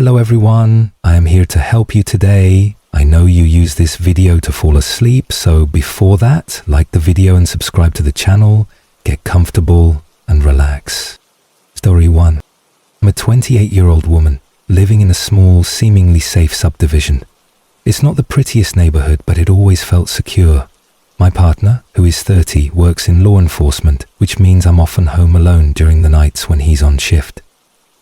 Hello everyone, I am here to help you today. I know you use this video to fall asleep, so before that, like the video and subscribe to the channel, get comfortable and relax. Story 1. I'm a 28-year-old woman living in a small, seemingly safe subdivision. It's not the prettiest neighborhood, but it always felt secure. My partner, who is 30, works in law enforcement, which means I'm often home alone during the nights when he's on shift.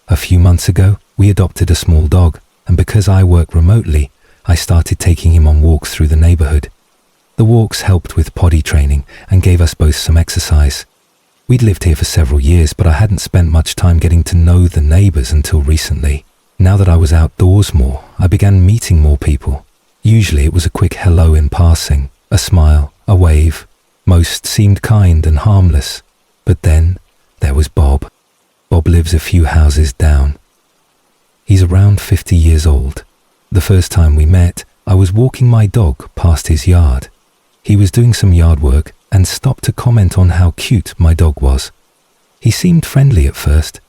A few months ago, we adopted a small dog, and because I work remotely, I started taking him on walks through the neighborhood. The walks helped with potty training and gave us both some exercise. We'd lived here for several years, but I hadn't spent much time getting to know the neighbors until recently. Now that I was outdoors more, I began meeting more people. Usually it was a quick hello in passing, a smile, a wave. Most seemed kind and harmless. But then there was Bob. Bob lives a few houses down. He's around 50 years old. The first time we met, I was walking my dog past his yard. He was doing some yard work and stopped to comment on how cute my dog was. He seemed friendly at first.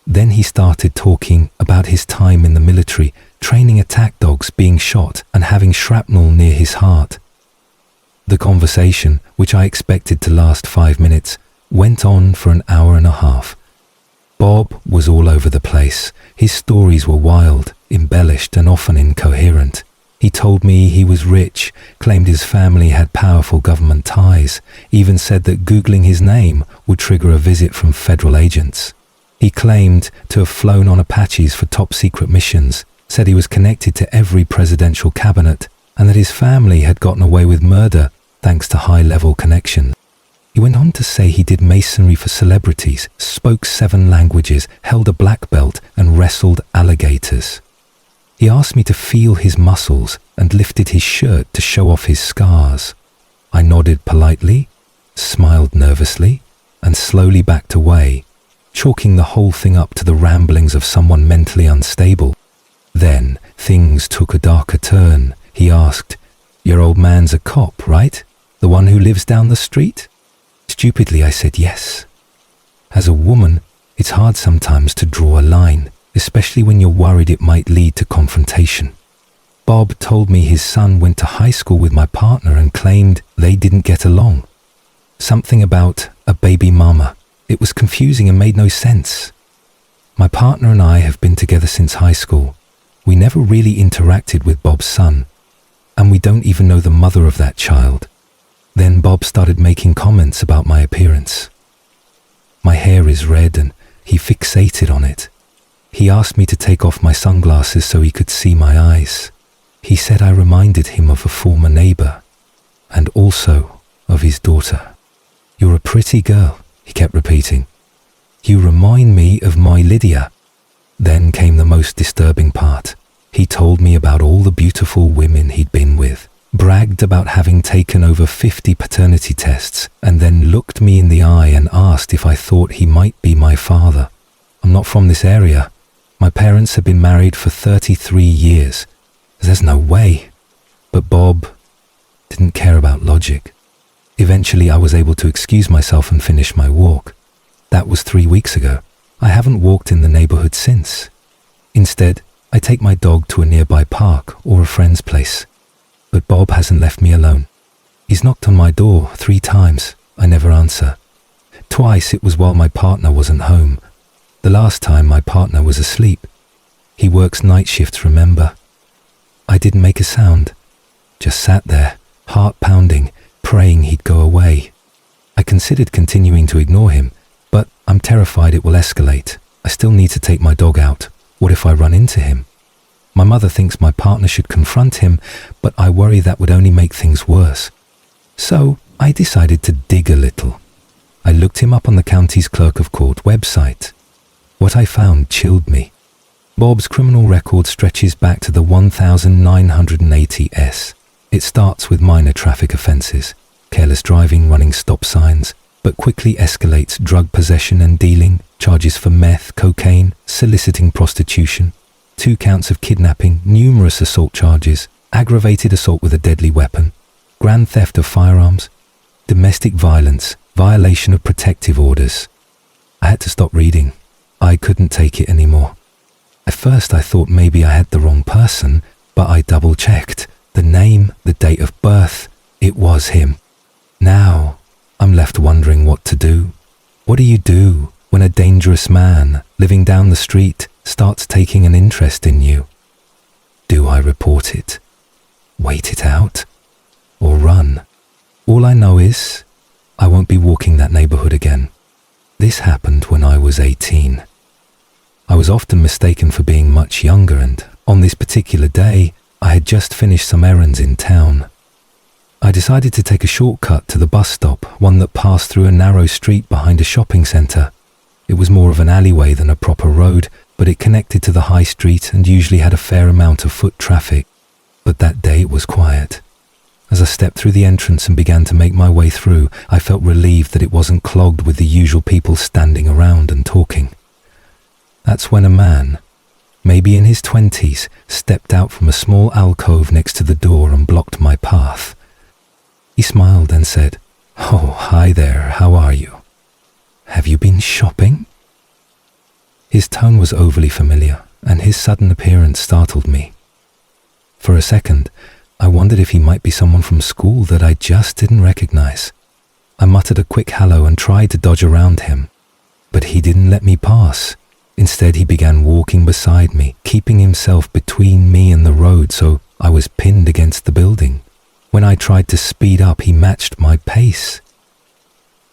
Then he started talking about his time in the military, training attack dogs being shot and having shrapnel near his heart. The conversation, which I expected to last 5 minutes, went on for an hour and a half. Bob was all over the place. His stories were wild, embellished, and often incoherent. He told me he was rich, claimed his family had powerful government ties, even said that Googling his name would trigger a visit from federal agents. He claimed to have flown on Apaches for top-secret missions, said he was connected to every presidential cabinet, and that his family had gotten away with murder thanks to high-level connections. He went on to say he did masonry for celebrities, spoke 7 languages, held a black belt, and wrestled alligators. He asked me to feel his muscles and lifted his shirt to show off his scars. I nodded politely, smiled nervously, and slowly backed away, chalking the whole thing up to the ramblings of someone mentally unstable. Then things took a darker turn. He asked, "Your old man's a cop, right? The one who lives down the street?" Stupidly, I said yes. As a woman, it's hard sometimes to draw a line, especially when you're worried it might lead to confrontation. Bob told me his son went to high school with my partner and claimed they didn't get along. Something about a baby mama. It was confusing and made no sense. My partner and I have been together since high school. We never really interacted with Bob's son, and we don't even know the mother of that child. Then Bob started making comments about my appearance. My hair is red and he fixated on it. He asked me to take off my sunglasses so he could see my eyes. He said I reminded him of a former neighbor and also of his daughter. "You're a pretty girl," he kept repeating. "You remind me of my Lydia." Then came the most disturbing part. He told me about all the beautiful women he'd been with, bragged about having taken over 50 paternity tests, and then looked me in the eye and asked if I thought he might be my father. I'm not from this area. My parents have been married for 33 years. There's no way. But Bob didn't care about logic. Eventually, I was able to excuse myself and finish my walk. That was 3 weeks ago. I haven't walked in the neighborhood since. Instead, I take my dog to a nearby park or a friend's place. But Bob hasn't left me alone. He's knocked on my door 3 times. I never answer. Twice it was while my partner wasn't home. The last time my partner was asleep. He works night shifts, remember? I didn't make a sound. Just sat there, heart pounding, praying he'd go away. I considered continuing to ignore him, but I'm terrified it will escalate. I still need to take my dog out. What if I run into him? My mother thinks my partner should confront him, but I worry that would only make things worse. So I decided to dig a little. I looked him up on the county's clerk of court website. What I found chilled me. Bob's criminal record stretches back to the 1980s. It starts with minor traffic offences, careless driving, running stop signs, but quickly escalates drug possession and dealing, charges for meth, cocaine, soliciting prostitution, 2 counts of kidnapping, numerous assault charges, aggravated assault with a deadly weapon, grand theft of firearms, domestic violence, violation of protective orders. I had to stop reading. I couldn't take it anymore. I At first I thought maybe I had the wrong person, but I double-checked. The name, the date of birth, it was him. Now, I'm left wondering what to do. What do you do when a dangerous man living down the street starts taking an interest in you? Do I report it? Wait it out? Or run? All I know is I won't be walking that neighborhood again. This happened when I was 18. I was often mistaken for being much younger, and on this particular day, I had just finished some errands in town. I decided to take a shortcut to the bus stop, one that passed through a narrow street behind a shopping centre. It was more of an alleyway than a proper road, but it connected to the high street and usually had a fair amount of foot traffic. But that day it was quiet. As I stepped through the entrance and began to make my way through, I felt relieved that it wasn't clogged with the usual people standing around and talking. That's when a man, maybe in his 20s, stepped out from a small alcove next to the door and blocked my path. He smiled and said, "Oh, hi there, how are you? Have you been shopping?" His tone was overly familiar, and his sudden appearance startled me. For a second, I wondered if he might be someone from school that I just didn't recognize. I muttered a quick hello and tried to dodge around him, but he didn't let me pass. Instead, he began walking beside me, keeping himself between me and the road, so I was pinned against the building. When I tried to speed up, he matched my pace.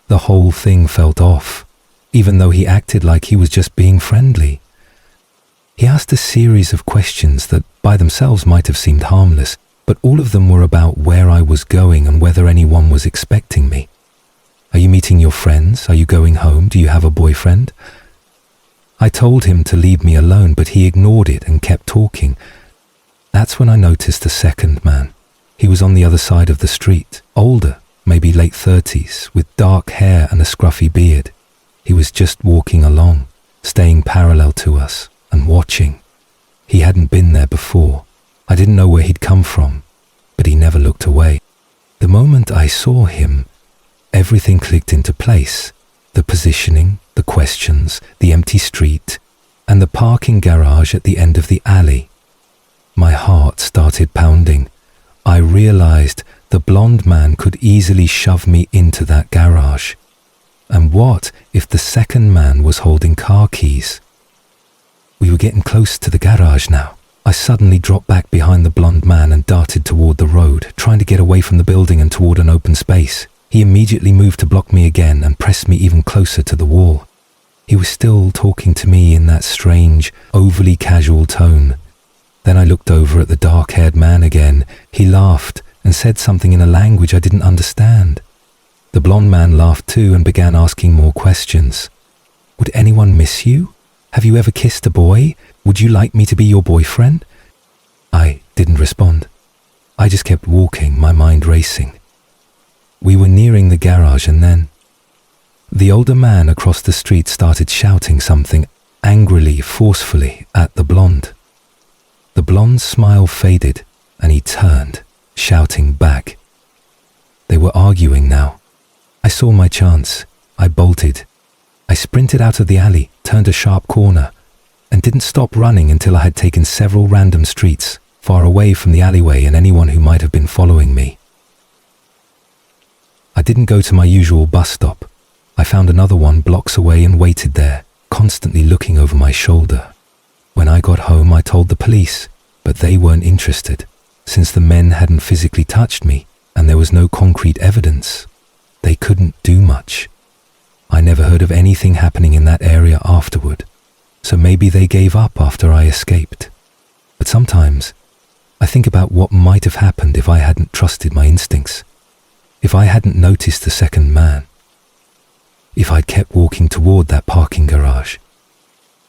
The whole thing felt off, even though he acted like he was just being friendly. He asked a series of questions that by themselves might have seemed harmless, but all of them were about where I was going and whether anyone was expecting me. "Are you meeting your friends? Are you going home? Do you have a boyfriend?" I told him to leave me alone, but he ignored it and kept talking. That's when I noticed the second man. He was on the other side of the street, older, maybe late 30s, with dark hair and a scruffy beard. He was just walking along, staying parallel to us and watching. He hadn't been there before. I didn't know where he'd come from, but he never looked away. The moment I saw him, everything clicked into place. The positioning, the questions, the empty street, and the parking garage at the end of the alley. My heart started pounding. I realized the blonde man could easily shove me into that garage. And what if the second man was holding car keys? We were getting close to the garage now. I suddenly dropped back behind the blonde man and darted toward the road, trying to get away from the building and toward an open space. He immediately moved to block me again and pressed me even closer to the wall. He was still talking to me in that strange, overly casual tone. Then I looked over at the dark-haired man again. He laughed and said something in a language I didn't understand. The blonde man laughed too and began asking more questions. "Would anyone miss you? Have you ever kissed a boy? Would you like me to be your boyfriend?" I didn't respond. I just kept walking, my mind racing. We were nearing the garage and then the older man across the street started shouting something angrily, forcefully at the blonde. The blonde's smile faded and he turned, shouting back. They were arguing now. I saw my chance. I bolted. I sprinted out of the alley, turned a sharp corner, and didn't stop running until I had taken several random streets, far away from the alleyway and anyone who might have been following me. I didn't go to my usual bus stop. I found another one blocks away and waited there, constantly looking over my shoulder. When I got home, I told the police, but they weren't interested, since the men hadn't physically touched me and there was no concrete evidence. They couldn't do much. I never heard of anything happening in that area afterward, so maybe they gave up after I escaped. But sometimes, I think about what might have happened if I hadn't trusted my instincts. If I hadn't noticed the second man, if I'd kept walking toward that parking garage,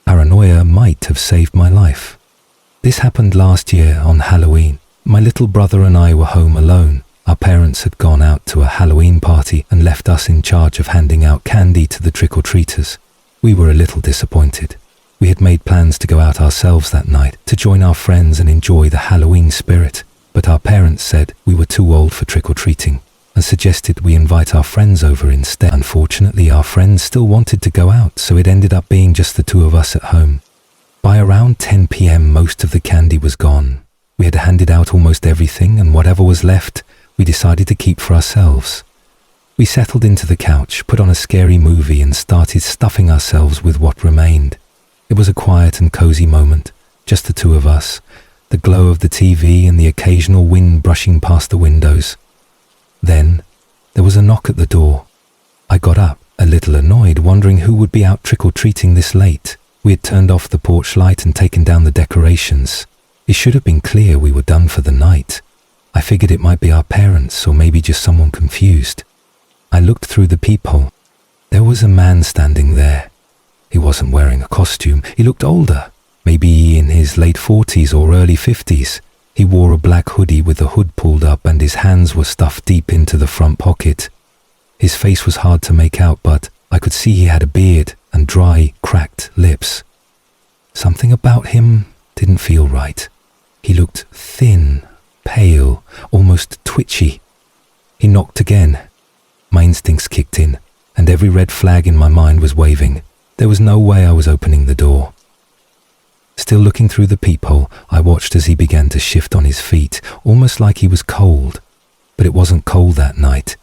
paranoia might have saved my life. This happened last year on Halloween. My little brother and I were home alone. Our parents had gone out to a Halloween party and left us in charge of handing out candy to the trick-or-treaters. We were a little disappointed. We had made plans to go out ourselves that night to join our friends and enjoy the Halloween spirit, but our parents said we were too old for trick-or-treating and suggested we invite our friends over instead. Unfortunately, our friends still wanted to go out, so it ended up being just the two of us at home. By around 10 p.m. most of the candy was gone. We had handed out almost everything, and whatever was left, we decided to keep for ourselves. We settled into the couch, put on a scary movie, and started stuffing ourselves with what remained. It was a quiet and cozy moment, just the two of us, the glow of the TV and the occasional wind brushing past the windows. Then, there was a knock at the door. I got up, a little annoyed, wondering who would be out trick-or-treating this late. We had turned off the porch light and taken down the decorations. It should have been clear we were done for the night. I figured it might be our parents or maybe just someone confused. I looked through the peephole. There was a man standing there. He wasn't wearing a costume. He looked older, maybe in his late 40s or early 50s. He wore a black hoodie with the hood pulled up and his hands were stuffed deep into the front pocket. His face was hard to make out, but I could see he had a beard and dry, cracked lips. Something about him didn't feel right. He looked thin, pale, almost twitchy. He knocked again. My instincts kicked in, and every red flag in my mind was waving. There was no way I was opening the door. Still looking through the peephole, I watched as he began to shift on his feet, almost like he was cold. But it wasn't cold that night.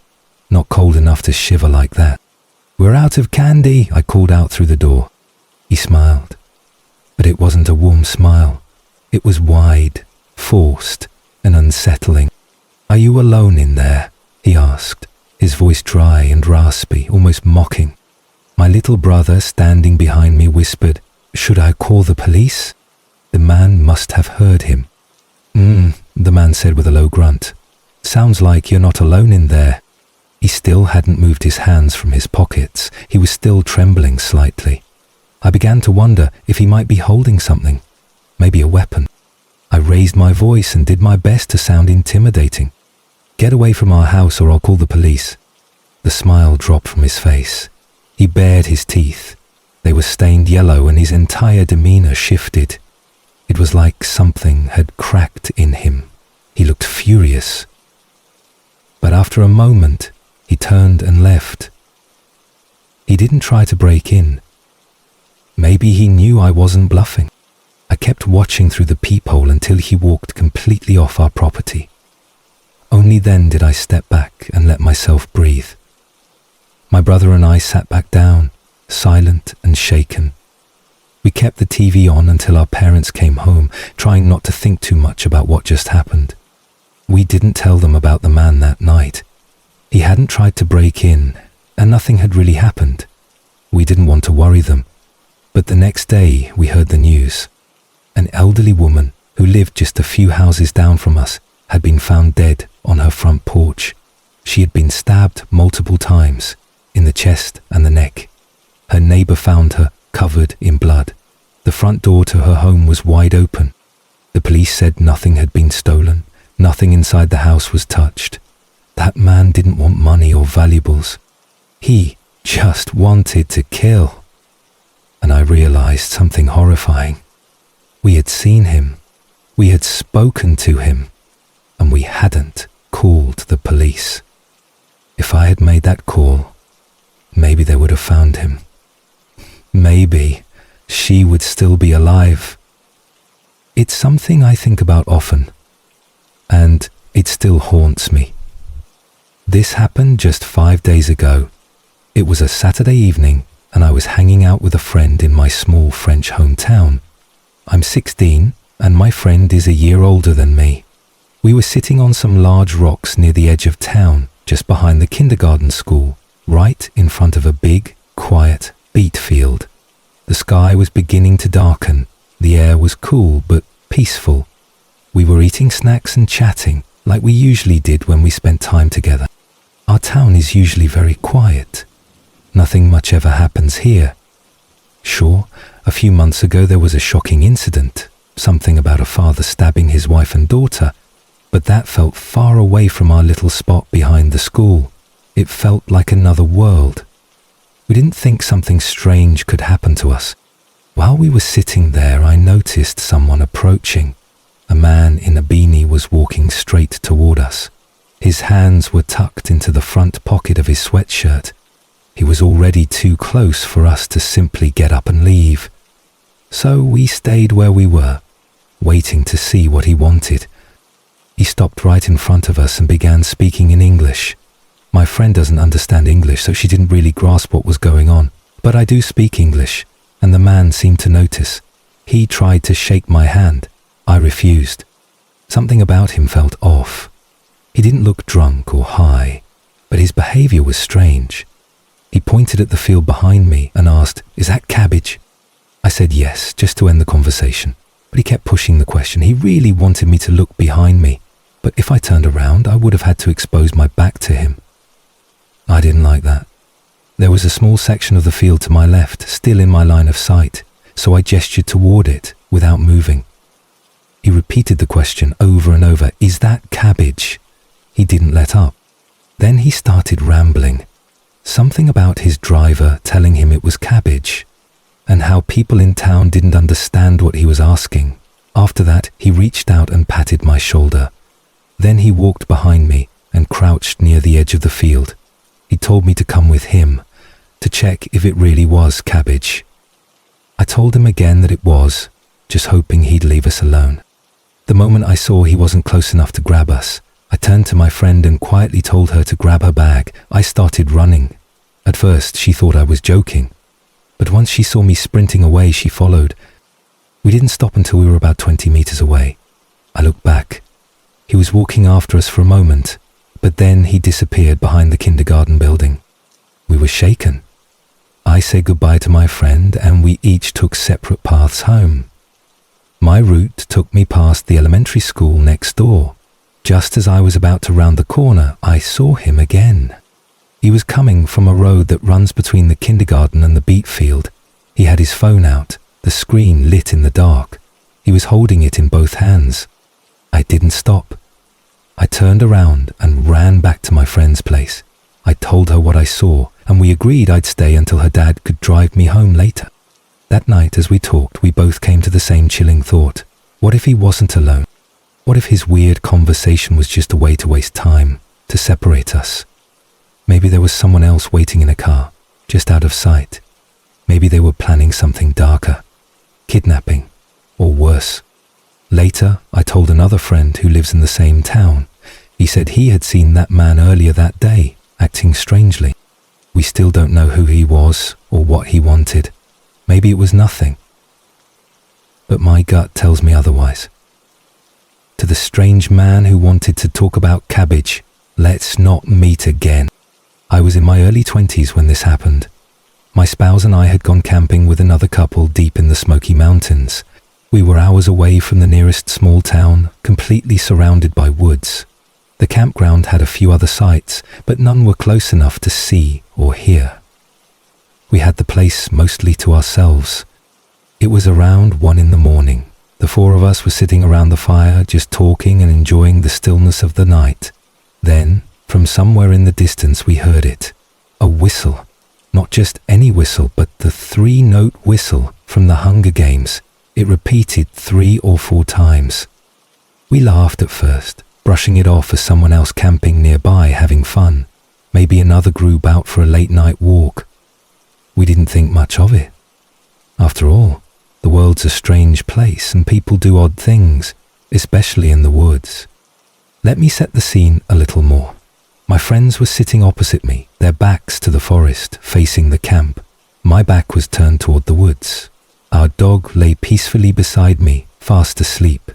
Not cold enough to shiver like that. "We're out of candy," I called out through the door. He smiled. But it wasn't a warm smile. It was wide, forced, and unsettling. "Are you alone in there?" he asked, his voice dry and raspy, almost mocking. My little brother, standing behind me, whispered, "Should I call the police?" The man must have heard him. The man said with a low grunt. "Sounds like you're not alone in there." He still hadn't moved his hands from his pockets. He was still trembling slightly. I began to wonder if he might be holding something, maybe a weapon. I raised my voice and did my best to sound intimidating. "Get away from our house or I'll call the police." The smile dropped from his face. He bared his teeth. They were stained yellow and his entire demeanor shifted. It was like something had cracked in him. He looked furious. But after a moment, he turned and left. He didn't try to break in. Maybe he knew I wasn't bluffing. I kept watching through the peephole until he walked completely off our property. Only then did I step back and let myself breathe. My brother and I sat back down, silent and shaken. We kept the TV on until our parents came home, trying not to think too much about what just happened. We didn't tell them about the man that night. He hadn't tried to break in, and nothing had really happened. We didn't want to worry them. But the next day, we heard the news. An elderly woman who lived just a few houses down from us had been found dead on her front porch. She had been stabbed multiple times, in the chest and the neck. Her neighbor found her covered in blood. The front door to her home was wide open. The police said nothing had been stolen. Nothing inside the house was touched. That man didn't want money or valuables. He just wanted to kill. And I realized something horrifying. We had seen him. We had spoken to him. And we hadn't called the police. If I had made that call, maybe they would have found him. Maybe she would still be alive. It's something I think about often, and it still haunts me. This happened just 5 days ago. It was a Saturday evening, and I was hanging out with a friend in my small French hometown. I'm 16, and my friend is a year older than me. We were sitting on some large rocks near the edge of town, just behind the kindergarten school, right in front of a big, quiet beet field. The sky was beginning to darken. The air was cool but peaceful. We were eating snacks and chatting like we usually did when we spent time together. Our town is usually very quiet. Nothing much ever happens here. Sure, a few months ago there was a shocking incident, something about a father stabbing his wife and daughter, but that felt far away from our little spot behind the school. It felt like another world. We didn't think something strange could happen to us. While we were sitting there, I noticed someone approaching. A man in a beanie was walking straight toward us. His hands were tucked into the front pocket of his sweatshirt. He was already too close for us to simply get up and leave. So we stayed where we were, waiting to see what he wanted. He stopped right in front of us and began speaking in English. My friend doesn't understand English, so she didn't really grasp what was going on. But I do speak English, and the man seemed to notice. He tried to shake my hand. I refused. Something about him felt off. He didn't look drunk or high, but his behavior was strange. He pointed at the field behind me and asked, "Is that cabbage?" I said yes, just to end the conversation. But he kept pushing the question. He really wanted me to look behind me. But if I turned around, I would have had to expose my back to him. I didn't like that. There was a small section of the field to my left, still in my line of sight, so I gestured toward it without moving. He repeated the question over and over, "Is that cabbage?" He didn't let up. Then he started rambling. Something about his driver telling him it was cabbage, and how people in town didn't understand what he was asking. After that, he reached out and patted my shoulder. Then he walked behind me and crouched near the edge of the field. He told me to come with him, to check if it really was cabbage. I told him again that it was, just hoping he'd leave us alone. The moment I saw he wasn't close enough to grab us, I turned to my friend and quietly told her to grab her bag. I started running. At first, she thought I was joking, but once she saw me sprinting away, she followed. We didn't stop until we were about 20 meters away. I looked back. He was walking after us for a moment, but then he disappeared behind the kindergarten building. We were shaken. I said goodbye to my friend and we each took separate paths home. My route took me past the elementary school next door. Just as I was about to round the corner, I saw him again. He was coming from a road that runs between the kindergarten and the beet field. He had his phone out, the screen lit in the dark. He was holding it in both hands. I didn't stop. I turned around and ran back to my friend's place. I told her what I saw, and we agreed I'd stay until her dad could drive me home later. That night, as we talked, we both came to the same chilling thought. What if he wasn't alone? What if his weird conversation was just a way to waste time, to separate us? Maybe there was someone else waiting in a car, just out of sight. Maybe they were planning something darker, kidnapping, or worse. Later, I told another friend who lives in the same town. He said he had seen that man earlier that day, acting strangely. We still don't know who he was or what he wanted. Maybe it was nothing. But my gut tells me otherwise. To the strange man who wanted to talk about cabbage, let's not meet again. I was in my early 20s when this happened. My spouse and I had gone camping with another couple deep in the Smoky Mountains. We were hours away from the nearest small town, completely surrounded by woods. The campground had a few other sites, but none were close enough to see or hear. We had the place mostly to ourselves. It was around 1 a.m. The four of us were sitting around the fire, just talking and enjoying the stillness of the night. Then, from somewhere in the distance, we heard it. A whistle. Not just any whistle, but the 3-note whistle from the Hunger Games. It repeated 3 or 4 times. We laughed at first, brushing it off as someone else camping nearby having fun. Maybe another group out for a late-night walk. We didn't think much of it. After all, the world's a strange place and people do odd things, especially in the woods. Let me set the scene a little more. My friends were sitting opposite me, their backs to the forest, facing the camp. My back was turned toward the woods. Our dog lay peacefully beside me, fast asleep.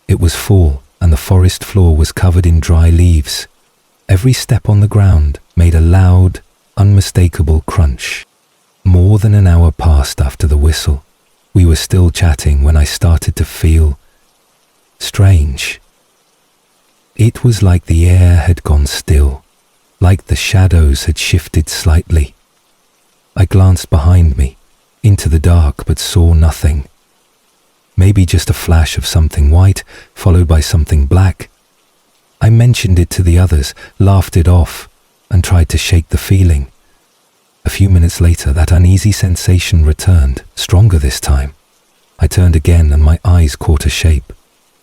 It was fall, and the forest floor was covered in dry leaves. Every step on the ground made a loud, unmistakable crunch. More than an hour passed after the whistle. We were still chatting when I started to feel strange. It was like the air had gone still, like the shadows had shifted slightly. I glanced behind me, into the dark, but saw nothing. Maybe just a flash of something white, followed by something black. I mentioned it to the others, laughed it off, and tried to shake the feeling. A few minutes later, that uneasy sensation returned, stronger this time. I turned again and my eyes caught a shape.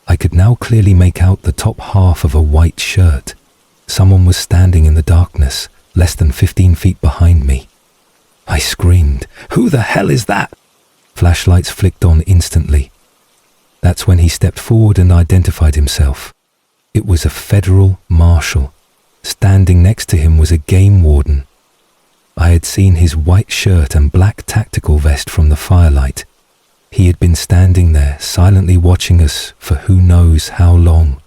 I could now clearly make out the top half of a white shirt. Someone was standing in the darkness, less than 15 feet behind me. I screamed, "Who the hell is that?" Flashlights flicked on instantly. That's when he stepped forward and identified himself. It was a federal marshal. Standing next to him was a game warden. I had seen his white shirt and black tactical vest from the firelight. He had been standing there, silently watching us for who knows how long.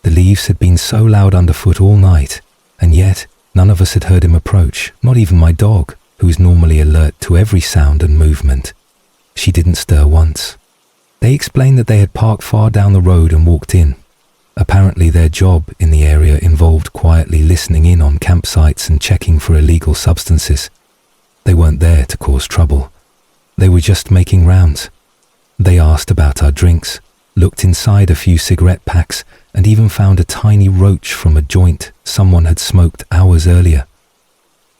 The leaves had been so loud underfoot all night, and yet none of us had heard him approach, not even my dog, who is normally alert to every sound and movement. She didn't stir once. They explained that they had parked far down the road and walked in. Apparently their job in the area involved quietly listening in on campsites and checking for illegal substances. They weren't there to cause trouble. They were just making rounds. They asked about our drinks, looked inside a few cigarette packs, and even found a tiny roach from a joint someone had smoked hours earlier.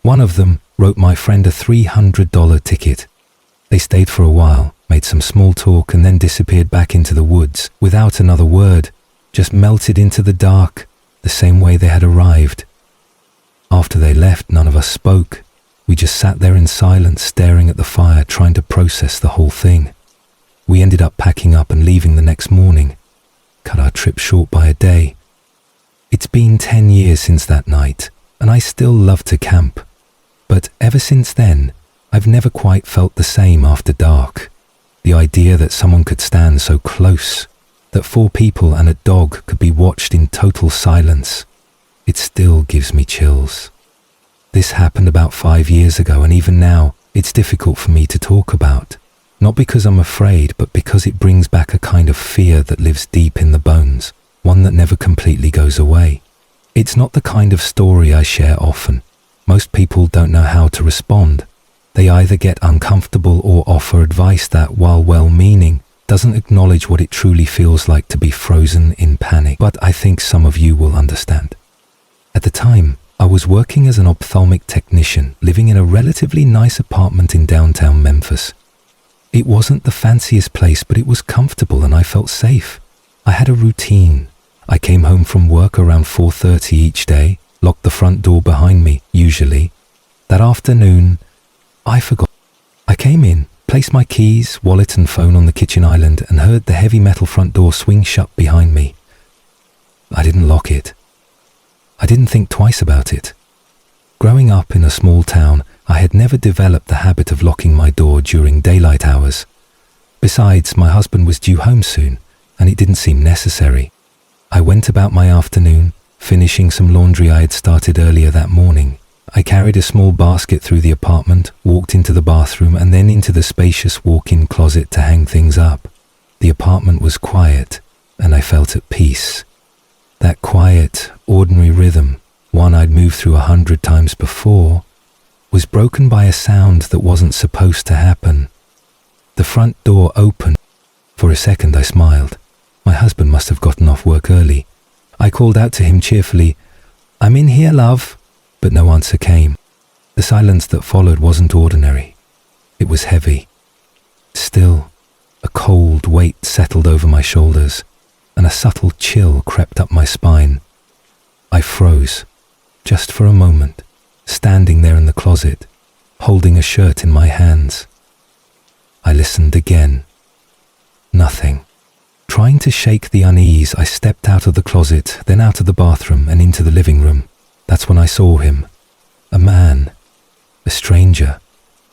One of them wrote my friend a $300 ticket. They stayed for a while, made some small talk, and then disappeared back into the woods without another word, just melted into the dark the same way they had arrived. After they left, none of us spoke. We just sat there in silence, staring at the fire, trying to process the whole thing. We ended up packing up and leaving the next morning. Cut our trip short by a day. It's been 10 years since that night, and I still love to camp. But ever since then, I've never quite felt the same after dark. The idea that someone could stand so close, that 4 people and a dog could be watched in total silence, it still gives me chills. This happened about 5 years ago, and even now, it's difficult for me to talk about. Not because I'm afraid, but because it brings back a kind of fear that lives deep in the bones, one that never completely goes away. It's not the kind of story I share often. Most people don't know how to respond. They either get uncomfortable or offer advice that, while well-meaning, doesn't acknowledge what it truly feels like to be frozen in panic. But I think some of you will understand. At the time, I was working as an ophthalmic technician, living in a relatively nice apartment in downtown Memphis. It wasn't the fanciest place, but it was comfortable and I felt safe. I had a routine. I came home from work around 4:30 each day, locked the front door behind me, usually. That afternoon, I forgot. I came in, placed my keys, wallet and phone on the kitchen island, and heard the heavy metal front door swing shut behind me. I didn't lock it. I didn't think twice about it. Growing up in a small town, I had never developed the habit of locking my door during daylight hours. Besides, my husband was due home soon, and it didn't seem necessary. I went about my afternoon, finishing some laundry I had started earlier that morning. I carried a small basket through the apartment, walked into the bathroom, and then into the spacious walk-in closet to hang things up. The apartment was quiet, and I felt at peace. That quiet, ordinary rhythm, one I'd moved through 100 times before, was broken by a sound that wasn't supposed to happen. The front door opened. For a second I smiled. My husband must have gotten off work early. I called out to him cheerfully, "I'm in here, love," but no answer came. The silence that followed wasn't ordinary. It was heavy. Still, a cold weight settled over my shoulders, and a subtle chill crept up my spine. I froze, just for a moment, standing there in the closet, holding a shirt in my hands. I listened again. Nothing. Trying to shake the unease, I stepped out of the closet, then out of the bathroom and into the living room. That's when I saw him. A man. A stranger.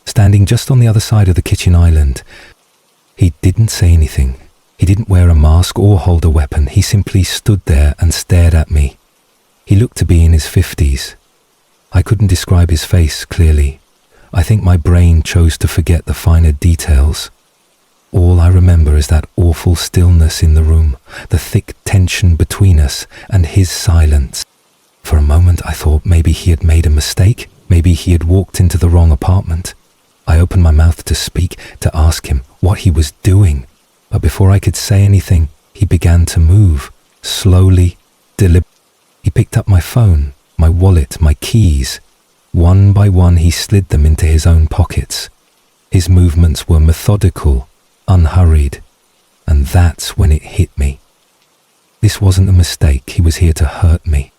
Standing just on the other side of the kitchen island. He didn't say anything. He didn't wear a mask or hold a weapon. He simply stood there and stared at me. He looked to be in his 50s. I couldn't describe his face clearly. I think my brain chose to forget the finer details. All I remember is that awful stillness in the room, the thick tension between us, and his silence. For a moment I thought maybe he had made a mistake, maybe he had walked into the wrong apartment. I opened my mouth to speak, to ask him what he was doing, but before I could say anything, he began to move, slowly, deliberately. He picked up my phone, my wallet, my keys. One by one he slid them into his own pockets. His movements were methodical, unhurried, and that's when it hit me. This wasn't a mistake. He was here to hurt me.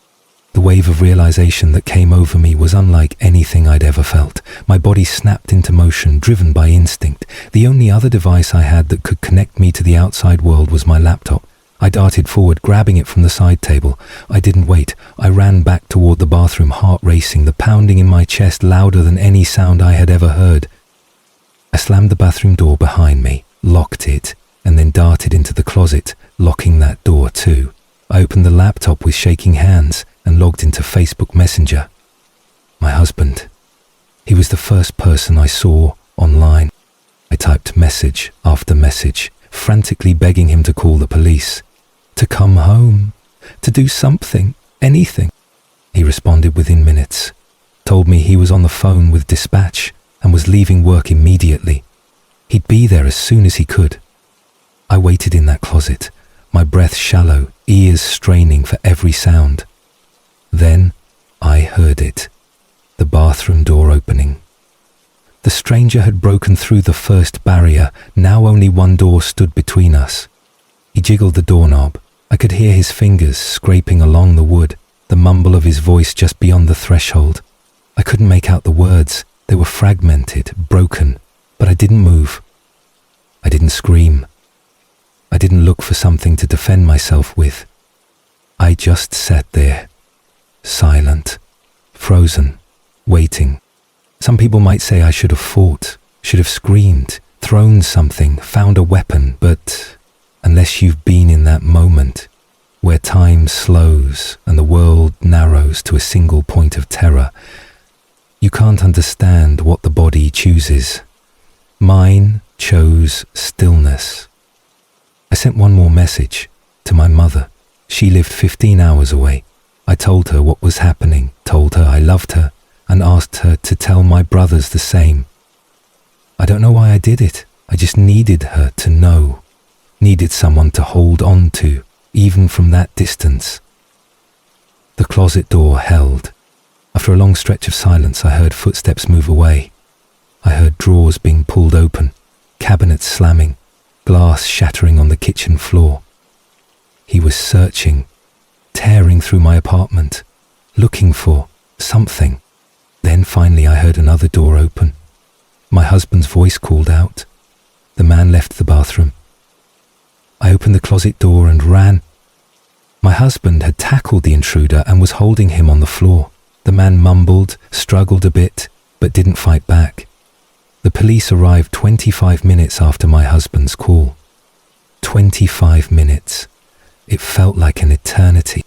The wave of realization that came over me was unlike anything I'd ever felt. My body snapped into motion, driven by instinct. The only other device I had that could connect me to the outside world was my laptop. I darted forward, grabbing it from the side table. I didn't wait. I ran back toward the bathroom, heart racing, the pounding in my chest louder than any sound I had ever heard. I slammed the bathroom door behind me, locked it, and then darted into the closet, locking that door too. I opened the laptop with shaking hands and logged into Facebook Messenger. My husband. He was the first person I saw online. I typed message after message, frantically begging him to call the police, to come home, to do something, anything. He responded within minutes, told me he was on the phone with dispatch and was leaving work immediately. He'd be there as soon as he could. I waited in that closet, my breath shallow, ears straining for every sound. Then I heard it, the bathroom door opening. The stranger had broken through the first barrier. Now only one door stood between us. He jiggled the doorknob. I could hear his fingers scraping along the wood, the mumble of his voice just beyond the threshold. I couldn't make out the words. They were fragmented, broken, but I didn't move. I didn't scream. I didn't look for something to defend myself with. I just sat there, silent, frozen, waiting. Some people might say I should have fought, should have screamed, thrown something, found a weapon, but unless you've been in that moment where time slows and the world narrows to a single point of terror, you can't understand what the body chooses. Mine chose stillness. I sent one more message to my mother. She lived 15 hours away. I told her what was happening, told her I loved her, and asked her to tell my brothers the same. I don't know why I did it. I just needed her to know. Needed someone to hold on to, even from that distance. The closet door held. After a long stretch of silence, I heard footsteps move away. I heard drawers being pulled open, cabinets slamming, glass shattering on the kitchen floor. He was searching, tearing through my apartment, looking for something. Then finally I heard another door open. My husband's voice called out. The man left the bathroom. I opened the closet door and ran. My husband had tackled the intruder and was holding him on the floor. The man mumbled, struggled a bit, but didn't fight back. The police arrived 25 minutes after my husband's call. 25 minutes. It felt like an eternity.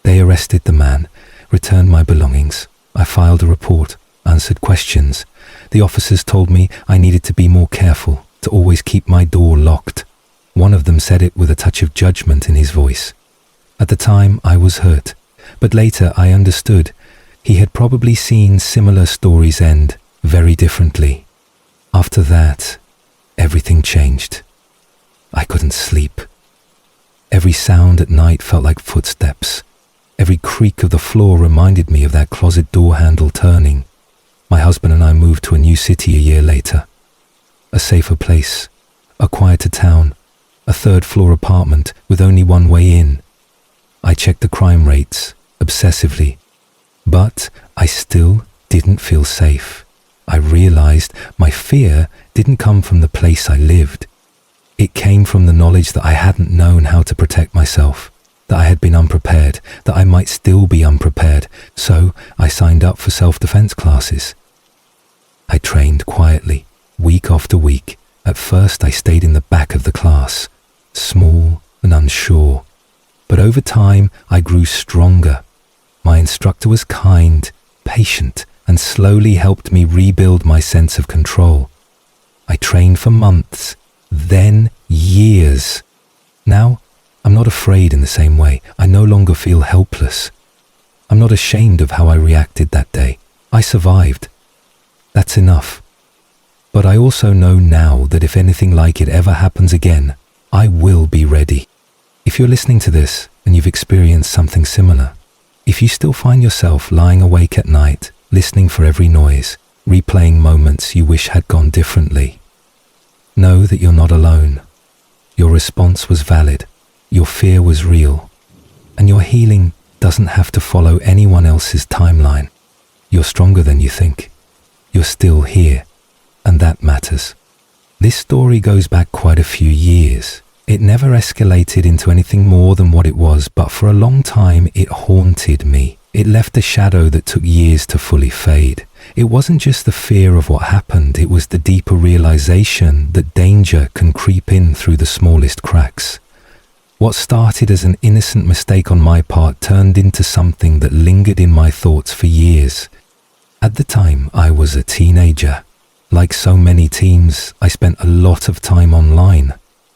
They arrested the man, returned my belongings. I filed a report, answered questions. The officers told me I needed to be more careful, to always keep my door locked. One of them said it with a touch of judgment in his voice. At the time, I was hurt, but later I understood. He had probably seen similar stories end very differently. After that, everything changed. I couldn't sleep. Every sound at night felt like footsteps. Every creak of the floor reminded me of that closet door handle turning. My husband and I moved to a new city a year later. A safer place, a quieter town, a third-floor apartment with only one way in. I checked the crime rates obsessively, but I still didn't feel safe. I realized my fear didn't come from the place I lived. It came from the knowledge that I hadn't known how to protect myself, that I had been unprepared, that I might still be unprepared. So I signed up for self-defense classes. I trained quietly, week after week. At first I stayed in the back of the class, small and unsure. But over time I grew stronger. My instructor was kind, patient, and slowly helped me rebuild my sense of control. I trained for months, then years. Now, I'm not afraid in the same way. I no longer feel helpless. I'm not ashamed of how I reacted that day. I survived. That's enough. But I also know now that if anything like it ever happens again, I will be ready. If you're listening to this and you've experienced something similar, if you still find yourself lying awake at night, listening for every noise, replaying moments you wish had gone differently, know that you're not alone. Your response was valid, your fear was real, and your healing doesn't have to follow anyone else's timeline. You're stronger than you think. You're still here, and that matters. This story goes back quite a few years. It never escalated into anything more than what it was, but for a long time it haunted me. It left a shadow that took years to fully fade. It wasn't just the fear of what happened, it was the deeper realization that danger can creep in through the smallest cracks. What started as an innocent mistake on my part turned into something that lingered in my thoughts for years. At the time, I was a teenager. Like so many teens, I spent a lot of time online.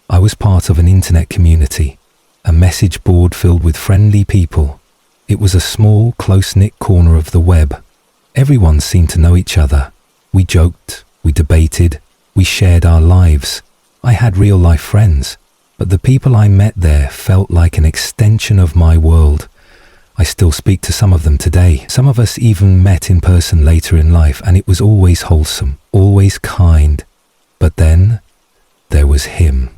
I was part of an internet community, a message board filled with friendly people. It was a small, close-knit corner of the web. Everyone seemed to know each other. We joked, we debated, we shared our lives. I had real-life friends, but the people I met there felt like an extension of my world. I still speak to some of them today. Some of us even met in person later in life, and it was always wholesome, always kind. But then, there was him.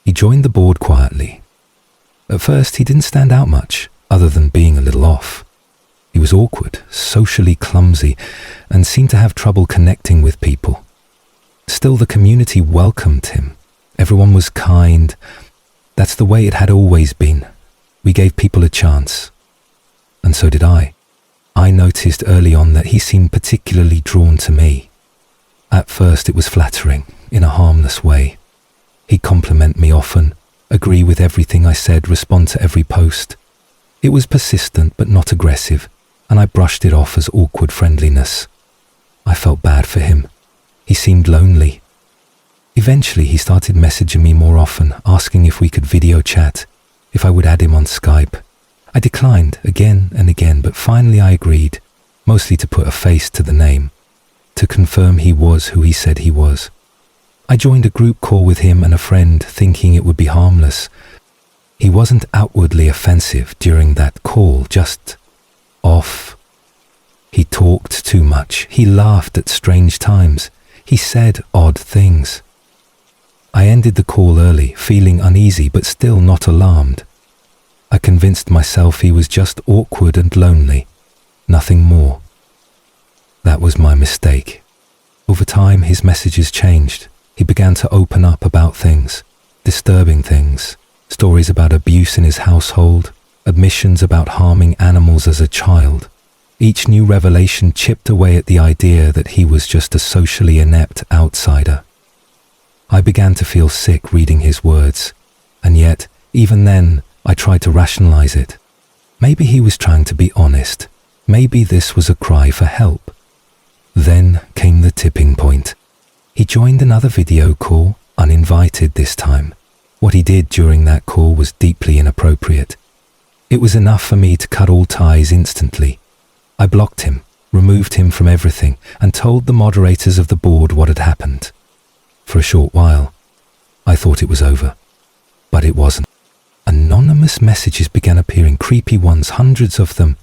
He joined the board quietly. At first, he didn't stand out much, other than being a little off. He was awkward, socially clumsy, and seemed to have trouble connecting with people. Still, the community welcomed him. Everyone was kind. That's the way it had always been. We gave people a chance. And so did I. I noticed early on that he seemed particularly drawn to me. At first it was flattering, in a harmless way. He'd compliment me often, agree with everything I said, respond to every post. It was persistent but not aggressive, and I brushed it off as awkward friendliness. I felt bad for him. He seemed lonely. Eventually he started messaging me more often, asking if we could video chat, if I would add him on Skype. I declined again and again, but finally I agreed, mostly to put a face to the name, to confirm he was who he said he was. I joined a group call with him and a friend, thinking it would be harmless. He wasn't outwardly offensive during that call, just off. He talked too much. He laughed at strange times. He said odd things. I ended the call early, feeling uneasy but still not alarmed. I convinced myself he was just awkward and lonely, nothing more. That was my mistake. Over time, his messages changed. He began to open up about things, disturbing things, stories about abuse in his household, admissions about harming animals as a child. Each new revelation chipped away at the idea that he was just a socially inept outsider. I began to feel sick reading his words, and yet, even then, I tried to rationalize it. Maybe he was trying to be honest. Maybe this was a cry for help. Then came the tipping point. He joined another video call, uninvited this time. What he did during that call was deeply inappropriate. It was enough for me to cut all ties instantly. I blocked him, removed him from everything, and told the moderators of the board what had happened. For a short while, I thought it was over, but it wasn't. Anonymous messages began appearing, creepy ones, hundreds of them.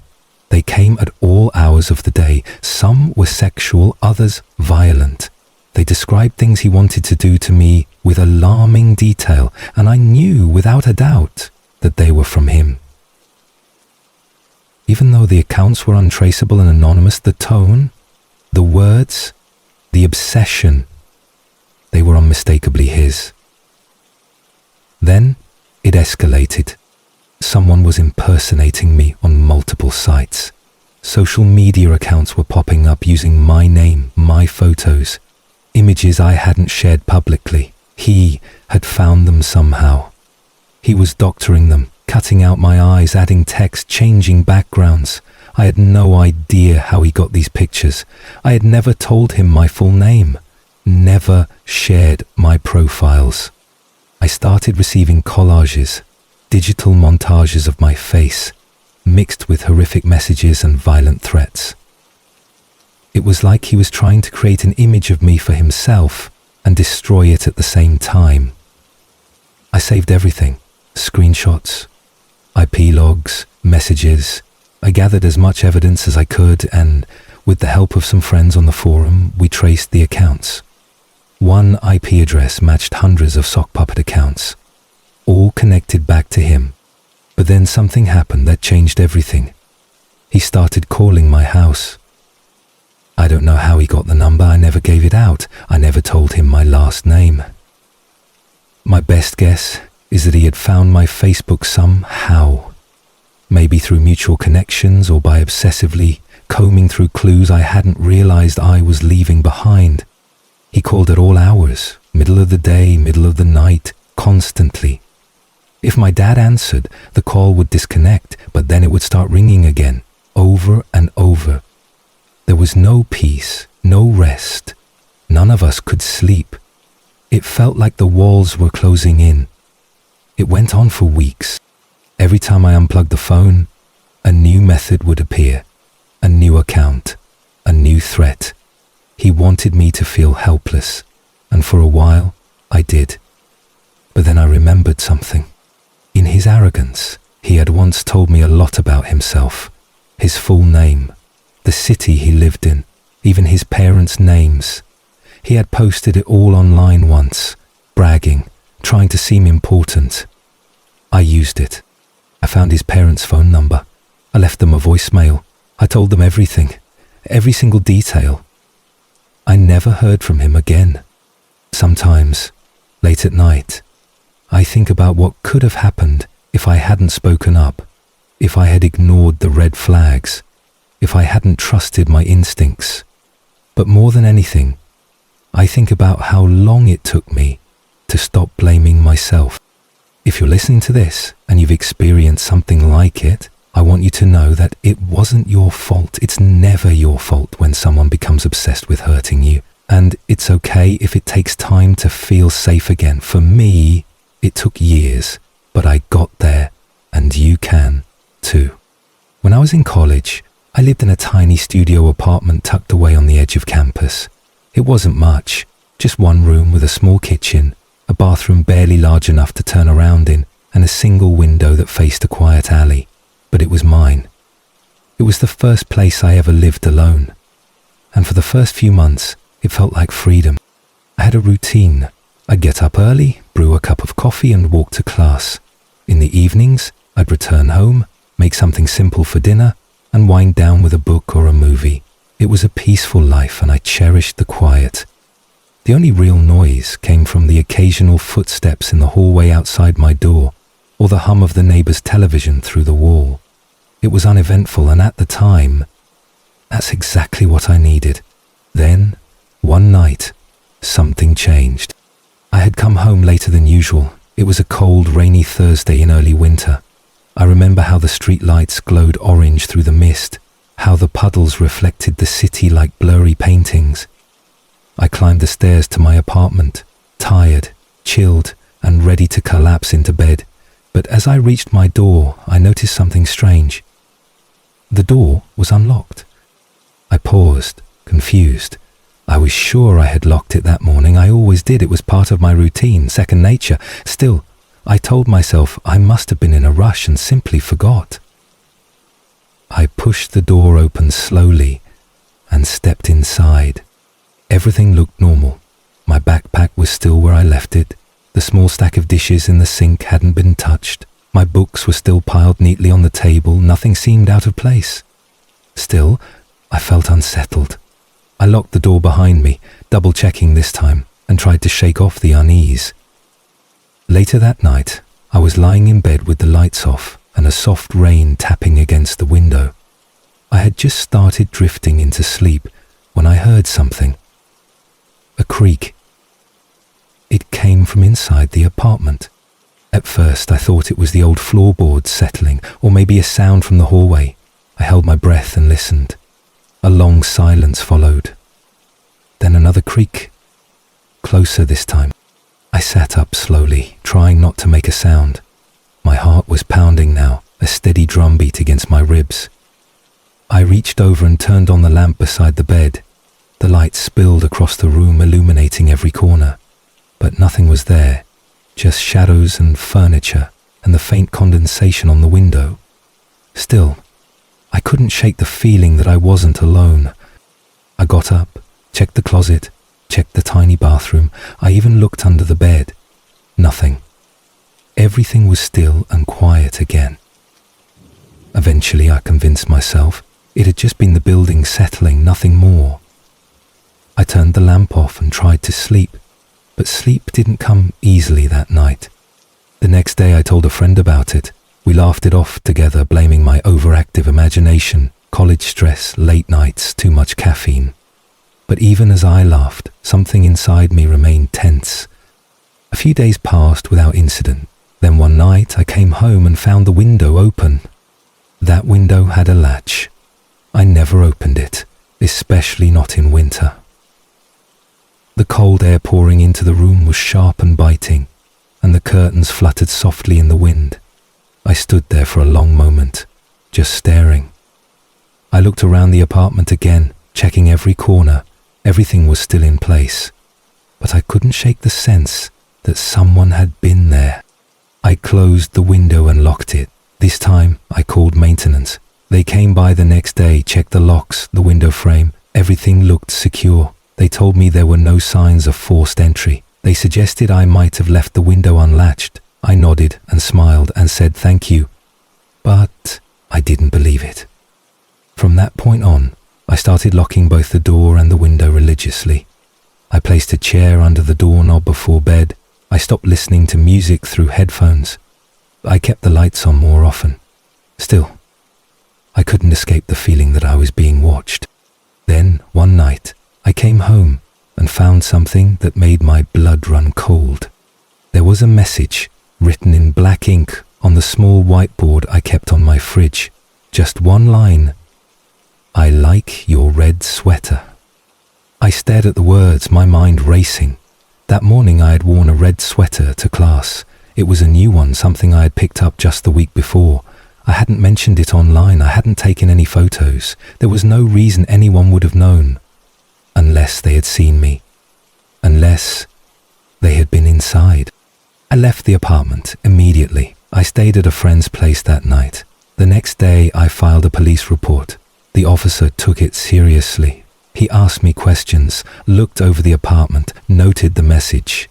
They came at all hours of the day. Some were sexual, others violent. They described things he wanted to do to me with alarming detail, and I knew without a doubt that they were from him. Even though the accounts were untraceable and anonymous, the tone, the words, the obsession, they were unmistakably his. Then it escalated. Someone was impersonating me on multiple sites. Social media accounts were popping up using my name, my photos, images I hadn't shared publicly. He had found them somehow. He was doctoring them, cutting out my eyes, adding text, changing backgrounds. I had no idea how he got these pictures. I had never told him my full name, never shared my profiles. I started receiving collages, digital montages of my face, mixed with horrific messages and violent threats. It was like he was trying to create an image of me for himself and destroy it at the same time. I saved everything, screenshots, IP logs, messages. I gathered as much evidence as I could, and with the help of some friends on the forum, we traced the accounts. One IP address matched hundreds of sock puppet accounts, all connected back to him. But then something happened that changed everything. He started calling my house. I don't know how he got the number. I never gave it out. I never told him my last name. My best guess is that he had found my Facebook somehow. Maybe through mutual connections or by obsessively combing through clues I hadn't realized I was leaving behind. He called at all hours, middle of the day, middle of the night, constantly. If my dad answered, the call would disconnect, but then it would start ringing again, over and over. There was no peace, no rest. None of us could sleep. It felt like the walls were closing in. It went on for weeks. Every time I unplugged the phone, a new method would appear, a new account, a new threat. He wanted me to feel helpless, and for a while, I did. But then I remembered something. In his arrogance, he had once told me a lot about himself, his full name, the city he lived in, even his parents' names. He had posted it all online once, bragging, trying to seem important. I used it. I found his parents' phone number. I left them a voicemail. I told them everything, every single detail. I never heard from him again. Sometimes, late at night, I think about what could have happened if I hadn't spoken up, if I had ignored the red flags, if I hadn't trusted my instincts. But more than anything, I think about how long it took me to stop blaming myself. If you're listening to this and you've experienced something like it, I want you to know that it wasn't your fault. It's never your fault when someone becomes obsessed with hurting you. And it's okay if it takes time to feel safe again. For me, it took years, but I got there, and you can too. When I was in college, I lived in a tiny studio apartment tucked away on the edge of campus. It wasn't much, just one room with a small kitchen, a bathroom barely large enough to turn around in, and a single window that faced a quiet alley. But it was mine. It was the first place I ever lived alone. And for the first few months, it felt like freedom. I had a routine. I'd get up early, brew a cup of coffee and walk to class. In the evenings, I'd return home, make something simple for dinner, and wind down with a book or a movie. It was a peaceful life and I cherished the quiet. The only real noise came from the occasional footsteps in the hallway outside my door, or the hum of the neighbor's television through the wall. It was uneventful, and at the time, that's exactly what I needed. Then, one night, something changed. I had come home later than usual. It was a cold, rainy Thursday in early winter. I remember how the street lights glowed orange through the mist, how the puddles reflected the city like blurry paintings. I climbed the stairs to my apartment, tired, chilled, and ready to collapse into bed. But as I reached my door, I noticed something strange. The door was unlocked. I paused, confused. I was sure I had locked it that morning. I always did. It was part of my routine, second nature. Still, I told myself I must have been in a rush and simply forgot. I pushed the door open slowly and stepped inside. Everything looked normal. My backpack was still where I left it. The small stack of dishes in the sink hadn't been touched. My books were still piled neatly on the table. Nothing seemed out of place. Still, I felt unsettled. I locked the door behind me, double-checking this time, and tried to shake off the unease. Later that night, I was lying in bed with the lights off and a soft rain tapping against the window. I had just started drifting into sleep when I heard something. A creak. It came from inside the apartment. At first, I thought it was the old floorboards settling, or maybe a sound from the hallway. I held my breath and listened. A long silence followed. Then another creak. Closer this time. I sat up slowly, trying not to make a sound. My heart was pounding now, a steady drumbeat against my ribs. I reached over and turned on the lamp beside the bed. The light spilled across the room, illuminating every corner. But nothing was there, just shadows and furniture and the faint condensation on the window. Still, I couldn't shake the feeling that I wasn't alone. I got up, checked the closet, checked the tiny bathroom. I even looked under the bed. Nothing. Everything was still and quiet again. Eventually, I convinced myself it had just been the building settling, nothing more. I turned the lamp off and tried to sleep, but sleep didn't come easily that night. The next day I told a friend about it. We laughed it off together, blaming my overactive imagination, college stress, late nights, too much caffeine. But even as I laughed, something inside me remained tense. A few days passed without incident. Then one night I came home and found the window open. That window had a latch. I never opened it, especially not in winter. The cold air pouring into the room was sharp and biting, and the curtains fluttered softly in the wind. I stood there for a long moment, just staring. I looked around the apartment again, checking every corner. Everything was still in place, but I couldn't shake the sense that someone had been there. I closed the window and locked it. This time, I called maintenance. They came by the next day, checked the locks, the window frame. Everything looked secure. They told me there were no signs of forced entry. They suggested I might have left the window unlatched. I nodded and smiled and said thank you, but I didn't believe it. From that point on, I started locking both the door and the window religiously. I placed a chair under the doorknob before bed. I stopped listening to music through headphones. I kept the lights on more often. Still, I couldn't escape the feeling that I was being watched. Then, one night, I came home and found something that made my blood run cold. There was a message written in black ink on the small whiteboard I kept on my fridge. Just one line: "I like your red sweater." I stared at the words, my mind racing. That morning I had worn a red sweater to class. It was a new one, something I had picked up just the week before. I hadn't mentioned it online, I hadn't taken any photos. There was no reason anyone would have known. Unless they had seen me. Unless they had been inside. I left the apartment immediately. I stayed at a friend's place that night. The next day I filed a police report. The officer took it seriously. He asked me questions, looked over the apartment, noted the message.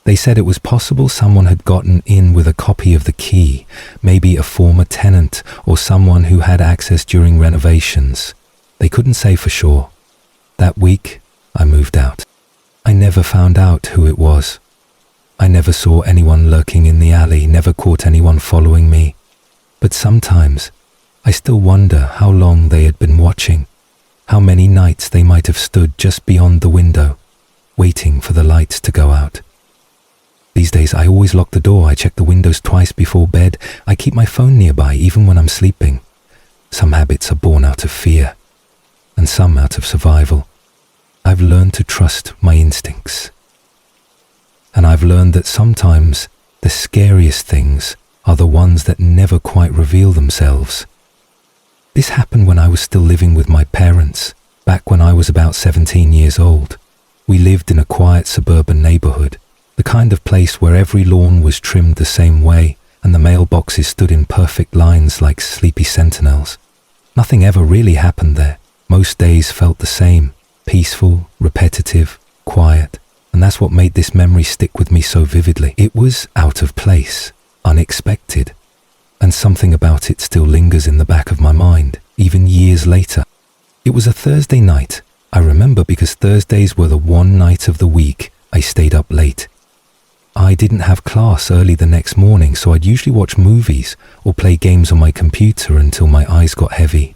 They said it was possible someone had gotten in with a copy of the key, maybe a former tenant or someone who had access during renovations. They couldn't say for sure. That week, I moved out. I never found out who it was. I never saw anyone lurking in the alley, never caught anyone following me. But sometimes, I still wonder how long they had been watching, how many nights they might have stood just beyond the window, waiting for the lights to go out. These days, I always lock the door, I check the windows twice before bed, I keep my phone nearby even when I'm sleeping. Some habits are born out of fear, and some out of survival. I've learned to trust my instincts. And I've learned that sometimes the scariest things are the ones that never quite reveal themselves. This happened when I was still living with my parents, back when I was about 17 years old. We lived in a quiet suburban neighborhood, the kind of place where every lawn was trimmed the same way and the mailboxes stood in perfect lines like sleepy sentinels. Nothing ever really happened there. Most days felt the same, peaceful, repetitive, quiet, and that's what made this memory stick with me so vividly. It was out of place, unexpected, and something about it still lingers in the back of my mind, even years later. It was a Thursday night. I remember because Thursdays were the one night of the week I stayed up late. I didn't have class early the next morning, so I'd usually watch movies or play games on my computer until my eyes got heavy.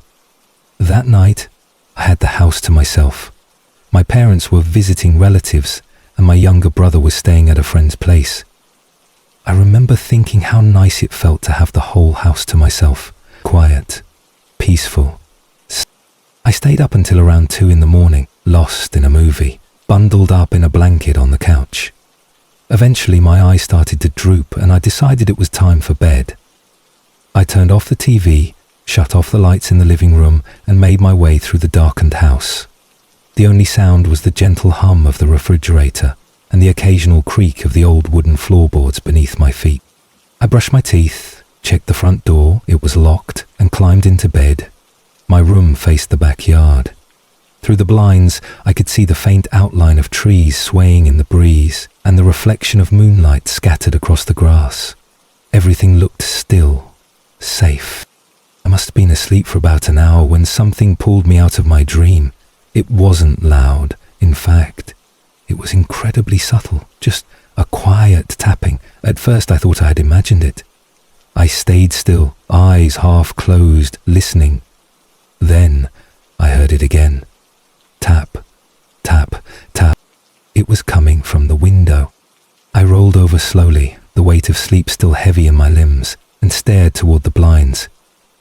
That night, I had the house to myself. My parents were visiting relatives, and my younger brother was staying at a friend's place. I remember thinking how nice it felt to have the whole house to myself, quiet, peaceful. I stayed up until around 2 in the morning, lost in a movie, bundled up in a blanket on the couch. Eventually my eyes started to droop and I decided it was time for bed. I turned off the TV, shut off the lights in the living room and made my way through the darkened house. The only sound was the gentle hum of the refrigerator and the occasional creak of the old wooden floorboards beneath my feet. I brushed my teeth, checked the front door, it was locked, and climbed into bed. My room faced the backyard. Through the blinds, I could see the faint outline of trees swaying in the breeze and the reflection of moonlight scattered across the grass. Everything looked still, safe. I must just been asleep for about an hour when something pulled me out of my dream. It wasn't loud. In fact, it was incredibly subtle, just a quiet tapping. At first I thought I had imagined it. I stayed still, eyes half closed, listening. Then I heard it again. Tap, tap, tap. It was coming from the window. I rolled over slowly, the weight of sleep still heavy in my limbs, and stared toward the blinds.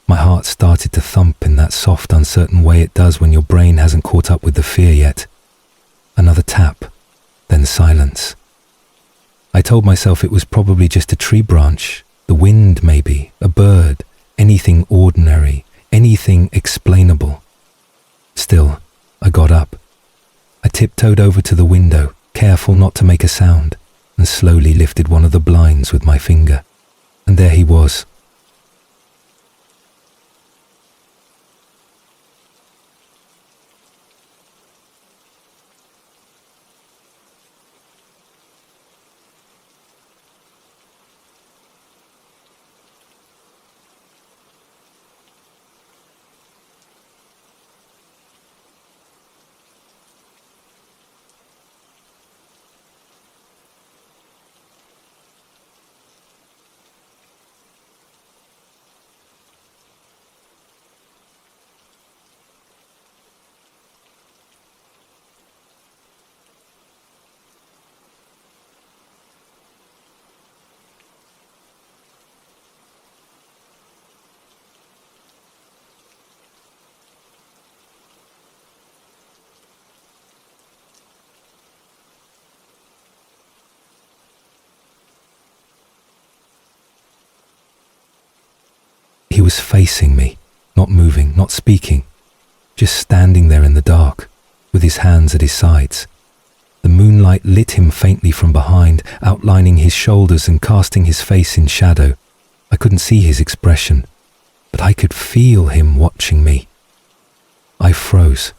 My heart started to thump in that soft, uncertain way it does when your brain hasn't caught up with the fear yet. Another tap, then silence. I told myself it was probably just a tree branch, the wind maybe, a bird, anything ordinary, anything explainable. Still, I got up. I tiptoed over to the window, careful not to make a sound, and slowly lifted one of the blinds with my finger. And there he was. He was facing me, not moving, not speaking, just standing there in the dark, with his hands at his sides. The moonlight lit him faintly from behind, outlining his shoulders and casting his face in shadow. I couldn't see his expression, but I could feel him watching me. I froze.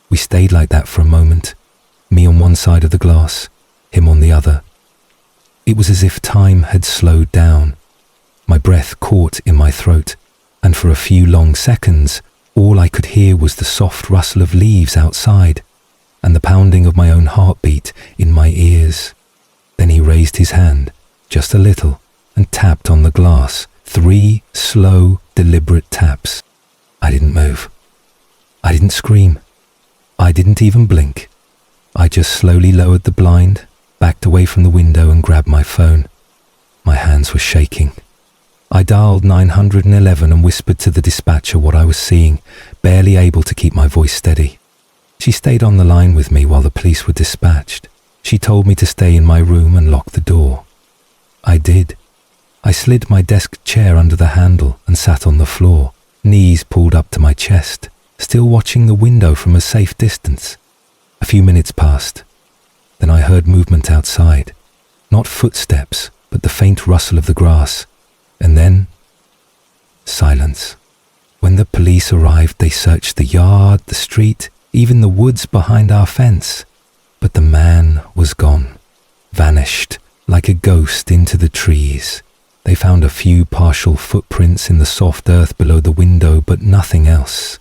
We stayed like that for a moment, me on one side of the glass, him on the other. It was as if time had slowed down. My breath caught in my throat, and for a few long seconds, all I could hear was the soft rustle of leaves outside, and the pounding of my own heartbeat in my ears. Then he raised his hand, just a little, and tapped on the glass, 3 slow, deliberate taps. I didn't move. I didn't scream. I didn't even blink. I just slowly lowered the blind, backed away from the window and grabbed my phone. My hands were shaking. I dialed 911 and whispered to the dispatcher what I was seeing, barely able to keep my voice steady. She stayed on the line with me while the police were dispatched. She told me to stay in my room and lock the door. I did. I slid my desk chair under the handle and sat on the floor, knees pulled up to my chest, still watching the window from a safe distance. A few minutes passed. Then I heard movement outside. Not footsteps, but the faint rustle of the grass. And then, silence. When the police arrived, they searched the yard, the street, even the woods behind our fence. But the man was gone, vanished like a ghost into the trees. They found a few partial footprints in the soft earth below the window, but nothing else.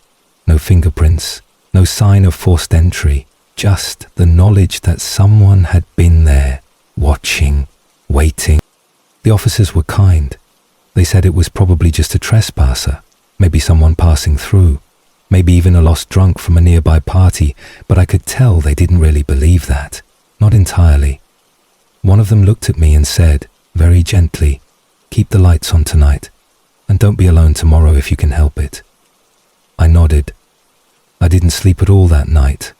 No fingerprints, no sign of forced entry, just the knowledge that someone had been there, watching, waiting. The officers were kind. They said it was probably just a trespasser, maybe someone passing through, maybe even a lost drunk from a nearby party, but I could tell they didn't really believe that, not entirely. One of them looked at me and said, very gently, "Keep the lights on tonight, and don't be alone tomorrow if you can help it." I nodded. I didn't sleep at all that night.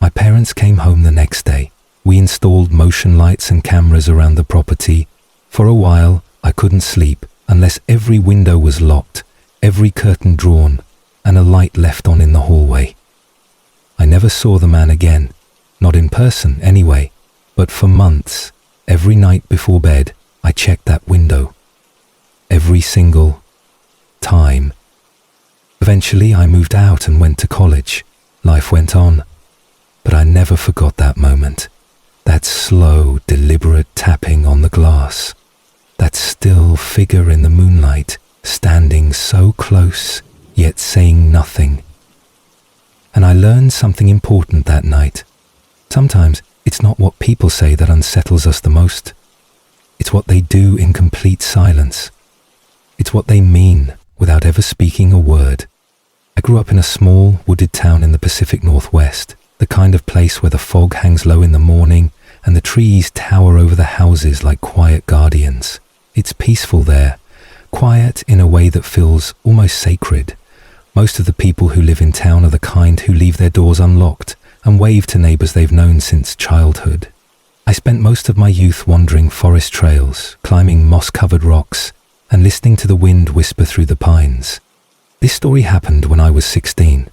My parents came home the next day. We installed motion lights and cameras around the property. For a while, I couldn't sleep unless every window was locked, every curtain drawn, and a light left on in the hallway. I never saw the man again, not in person anyway, but for months, every night before bed, I checked that window. Every single time. Eventually, I moved out and went to college. Life went on. But I never forgot that moment. That slow, deliberate tapping on the glass. That still figure in the moonlight, standing standing so close, yet saying nothing. And I learned something important that night. Sometimes it's not what people say that unsettles us the most. It's what they do in complete silence. It's what they mean without ever speaking a word. I grew up in a small, wooded town in the Pacific Northwest, the kind of place where the fog hangs low in the morning and the trees tower over the houses like quiet guardians. It's peaceful there, quiet in a way that feels almost sacred. Most of the people who live in town are the kind who leave their doors unlocked and wave to neighbors they've known since childhood. I spent most of my youth wandering forest trails, climbing moss-covered rocks, and listening to the wind whisper through the pines. This story happened when I was 16.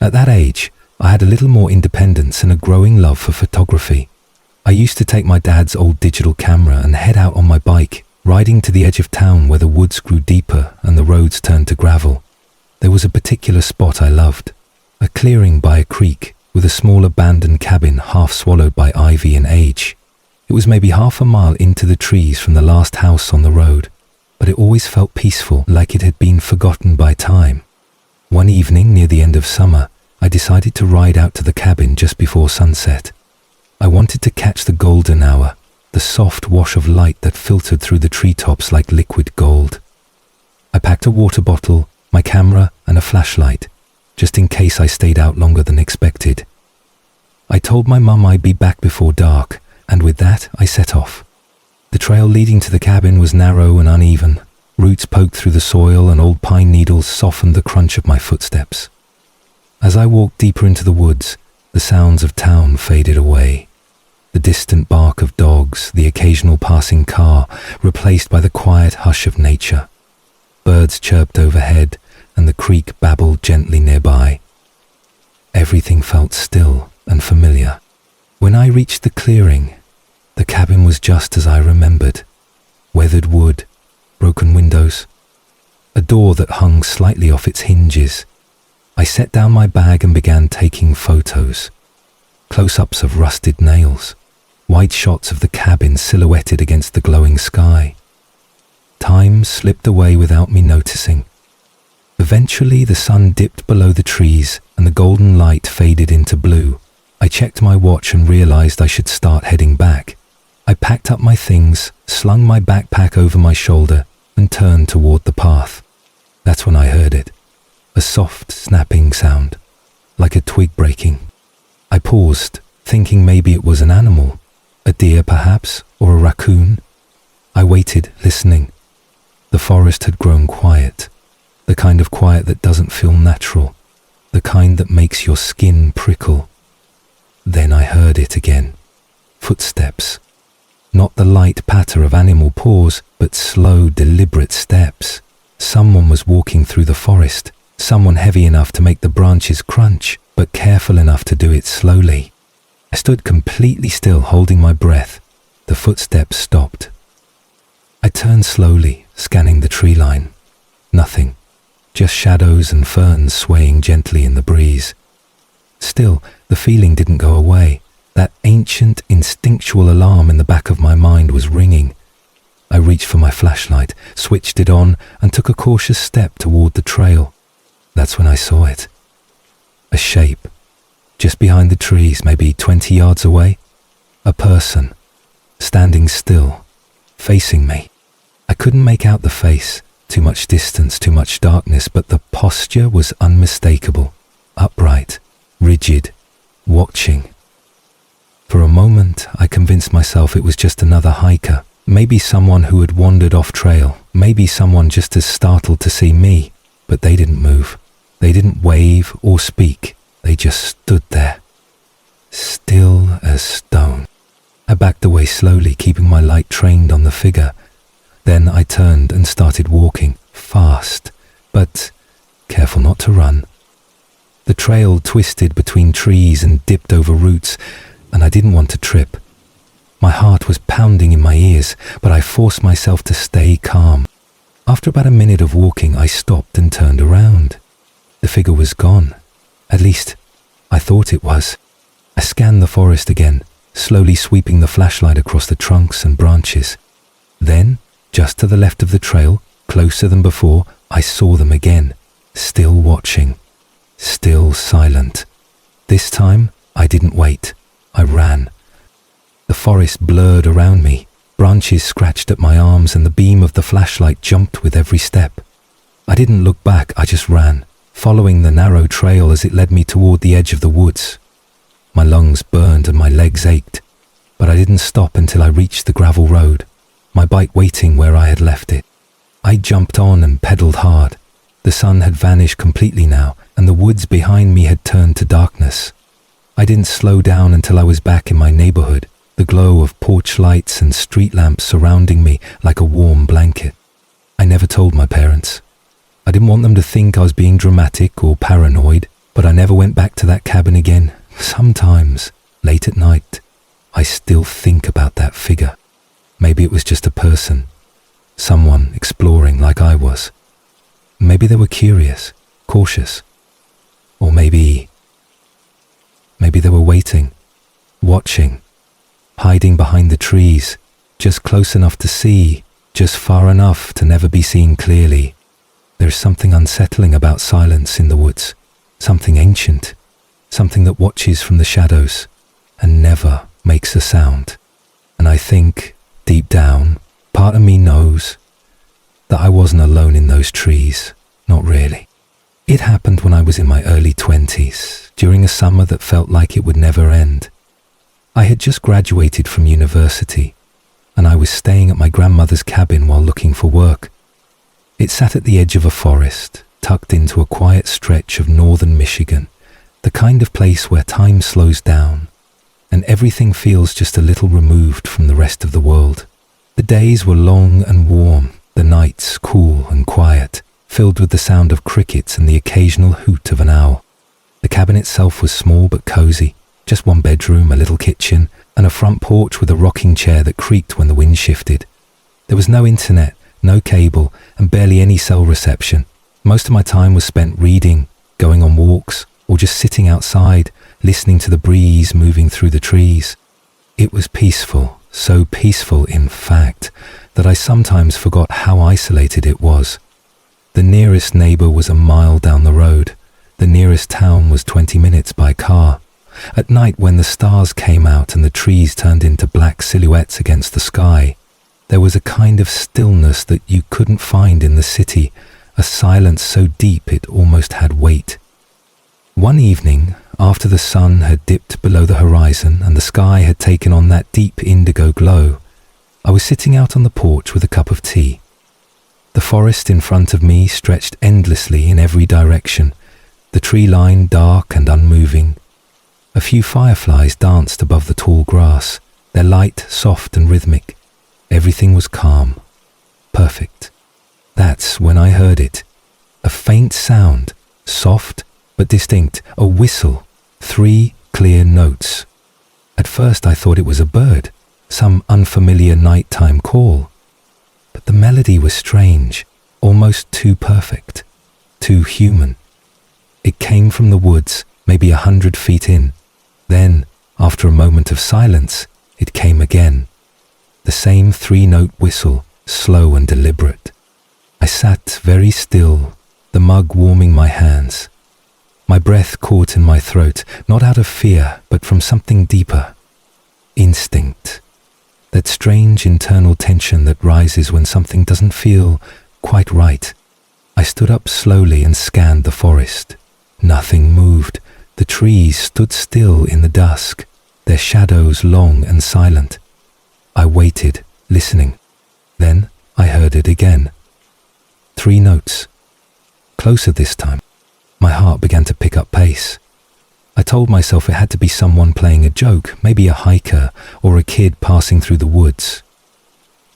At that age, I had a little more independence and a growing love for photography. I used to take my dad's old digital camera and head out on my bike, riding to the edge of town where the woods grew deeper and the roads turned to gravel. There was a particular spot I loved, a clearing by a creek with a small abandoned cabin half swallowed by ivy and age. It was maybe half a mile into the trees from the last house on the road, but it always felt peaceful, like it had been forgotten by time. One evening near the end of summer, I decided to ride out to the cabin just before sunset. I wanted to catch the golden hour, the soft wash of light that filtered through the treetops like liquid gold. I packed a water bottle, my camera, and a flashlight, just in case I stayed out longer than expected. I told my mum I'd be back before dark, and with that I set off. The trail leading to the cabin was narrow and uneven. Roots poked through the soil and old pine needles softened the crunch of my footsteps. As I walked deeper into the woods, the sounds of town faded away. The distant bark of dogs, the occasional passing car, replaced by the quiet hush of nature. Birds chirped overhead, and the creek babbled gently nearby. Everything felt still and familiar. When I reached the clearing, the cabin was just as I remembered. Weathered wood, broken windows, a door that hung slightly off its hinges. I set down my bag and began taking photos. Close-ups of rusted nails, wide shots of the cabin silhouetted against the glowing sky. Time slipped away without me noticing. Eventually the sun dipped below the trees and the golden light faded into blue. I checked my watch and realized I should start heading back. I packed up my things, slung my backpack over my shoulder, and turned toward the path. That's when I heard it. A soft snapping sound, like a twig breaking. I paused, thinking maybe it was an animal, a deer perhaps, or a raccoon. I waited, listening. The forest had grown quiet, the kind of quiet that doesn't feel natural, the kind that makes your skin prickle. Then I heard it again. Footsteps. Not the light patter of animal paws, but slow, deliberate steps. Someone was walking through the forest, someone heavy enough to make the branches crunch, but careful enough to do it slowly. I stood completely still, holding my breath. The footsteps stopped. I turned slowly, scanning the tree line. Nothing. Just shadows and ferns swaying gently in the breeze. Still, the feeling didn't go away. That ancient, instinctual alarm in the back of my mind was ringing. I reached for my flashlight, switched it on, and took a cautious step toward the trail. That's when I saw it. A shape. Just behind the trees, maybe 20 yards away. A person. Standing still. Facing me. I couldn't make out the face. Too much distance, too much darkness, but the posture was unmistakable. Upright. Rigid. Watching. For a moment, I convinced myself it was just another hiker. Maybe someone who had wandered off trail. Maybe someone just as startled to see me. But they didn't move. They didn't wave or speak. They just stood there. Still as stone. I backed away slowly, keeping my light trained on the figure. Then I turned and started walking, fast, but careful not to run. The trail twisted between trees and dipped over roots, and I didn't want to trip. My heart was pounding in my ears, but I forced myself to stay calm. After about a minute of walking, I stopped and turned around. The figure was gone. At least, I thought it was. I scanned the forest again, slowly sweeping the flashlight across the trunks and branches. Then, just to the left of the trail, closer than before, I saw them again, still watching, still silent. This time, I didn't wait. I ran. The forest blurred around me. Branches scratched at my arms and the beam of the flashlight jumped with every step. I didn't look back, I just ran, following the narrow trail as it led me toward the edge of the woods. My lungs burned and my legs ached, but I didn't stop until I reached the gravel road, my bike waiting where I had left it. I jumped on and pedaled hard. The sun had vanished completely now, and the woods behind me had turned to darkness. I didn't slow down until I was back in my neighborhood, the glow of porch lights and street lamps surrounding me like a warm blanket. I never told my parents. I didn't want them to think I was being dramatic or paranoid, but I never went back to that cabin again. Sometimes, late at night, I still think about that figure. Maybe it was just a person, someone exploring like I was. Maybe they were curious, cautious, or maybe they were waiting, watching, hiding behind the trees, just close enough to see, just far enough to never be seen clearly. There's something unsettling about silence in the woods, something ancient, something that watches from the shadows and never makes a sound. And I think, deep down, part of me knows that I wasn't alone in those trees, not really. It happened when I was in my early 20s, during a summer that felt like it would never end. I had just graduated from university, and I was staying at my grandmother's cabin while looking for work. It sat at the edge of a forest, tucked into a quiet stretch of northern Michigan, the kind of place where time slows down, and everything feels just a little removed from the rest of the world. The days were long and warm, the nights cool and quiet, filled with the sound of crickets and the occasional hoot of an owl. The cabin itself was small but cozy, just one bedroom, a little kitchen, and a front porch with a rocking chair that creaked when the wind shifted. There was no internet, no cable, and barely any cell reception. Most of my time was spent reading, going on walks, or just sitting outside, listening to the breeze moving through the trees. It was peaceful, so peaceful in fact, that I sometimes forgot how isolated it was. The nearest neighbor was a mile down the road. The nearest town was 20 minutes by car. At night, when the stars came out and the trees turned into black silhouettes against the sky, there was a kind of stillness that you couldn't find in the city, a silence so deep it almost had weight. One evening, after the sun had dipped below the horizon and the sky had taken on that deep indigo glow, I was sitting out on the porch with a cup of tea. The forest in front of me stretched endlessly in every direction, the tree line dark and unmoving. A few fireflies danced above the tall grass, their light soft and rhythmic. Everything was calm, perfect. That's when I heard it. A faint sound, soft but distinct, a whistle, 3 clear notes. At first I thought it was a bird, some unfamiliar nighttime call. But the melody was strange, almost too perfect, too human. It came from the woods, maybe 100 feet in. Then, after a moment of silence, it came again. The same 3-note whistle, slow and deliberate. I sat very still, the mug warming my hands. My breath caught in my throat, not out of fear, but from something deeper. Instinct. That strange internal tension that rises when something doesn't feel quite right. I stood up slowly and scanned the forest. Nothing moved. The trees stood still in the dusk, their shadows long and silent. I waited, listening. Then I heard it again. 3 notes. Closer this time. My heart began to pick up pace. I told myself it had to be someone playing a joke, maybe a hiker or a kid passing through the woods.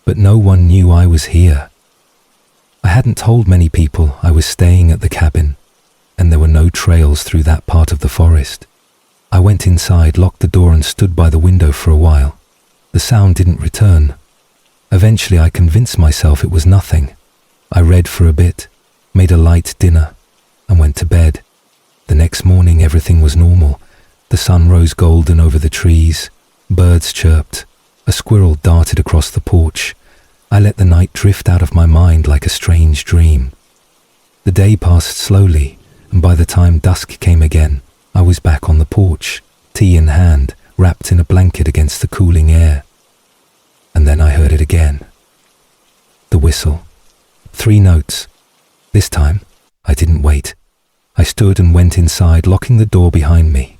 But no one knew I was here. I hadn't told many people I was staying at the cabin, and there were no trails through that part of the forest. I went inside, locked the door, and stood by the window for a while. The sound didn't return. Eventually I convinced myself it was nothing. I read for a bit, made a light dinner, and went to bed. The next morning everything was normal. The sun rose golden over the trees, birds chirped, a squirrel darted across the porch. I let the night drift out of my mind like a strange dream. The day passed slowly, and by the time dusk came again, I was back on the porch, tea in hand, wrapped in a blanket against the cooling air. And then I heard it again. The whistle. 3 notes. This time, I didn't wait. I stood and went inside, locking the door behind me.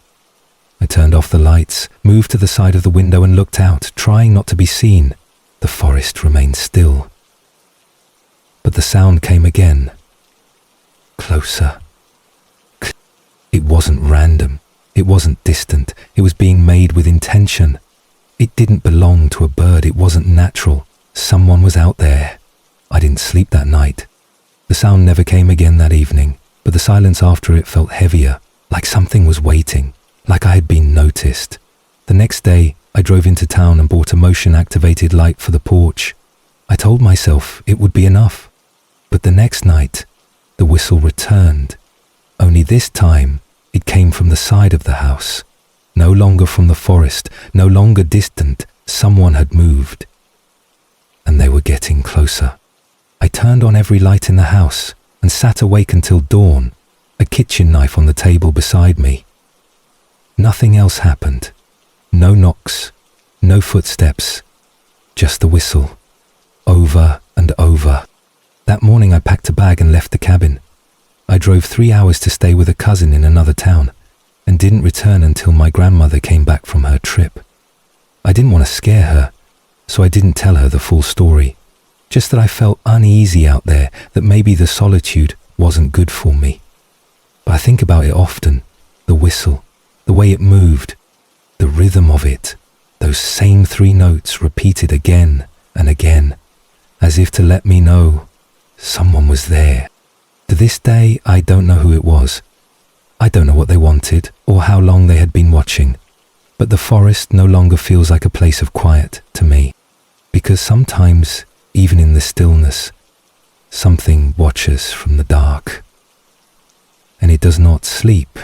I turned off the lights, moved to the side of the window and looked out, trying not to be seen. The forest remained still. But the sound came again. Closer. It wasn't random. It wasn't distant. It was being made with intention. It didn't belong to a bird. It wasn't natural. Someone was out there. I didn't sleep that night. The sound never came again that evening, but the silence after it felt heavier, like something was waiting, like I had been noticed. The next day, I drove into town and bought a motion-activated light for the porch. I told myself it would be enough. But the next night, the whistle returned. Only this time, it came from the side of the house. No longer from the forest, no longer distant. Someone had moved. And they were getting closer. I turned on every light in the house and sat awake until dawn, a kitchen knife on the table beside me. Nothing else happened. No knocks, no footsteps, just the whistle, over and over. That morning I packed a bag and left the cabin. I drove 3 hours to stay with a cousin in another town and didn't return until my grandmother came back from her trip. I didn't want to scare her, so I didn't tell her the full story, just that I felt uneasy out there, that maybe the solitude wasn't good for me. But I think about it often, the whistle, the way it moved, the rhythm of it, those same 3 notes repeated again and again, as if to let me know someone was there. To this day, I don't know who it was. I don't know what they wanted or how long they had been watching, but the forest no longer feels like a place of quiet to me, because sometimes, even in the stillness, something watches from the dark. And it does not sleep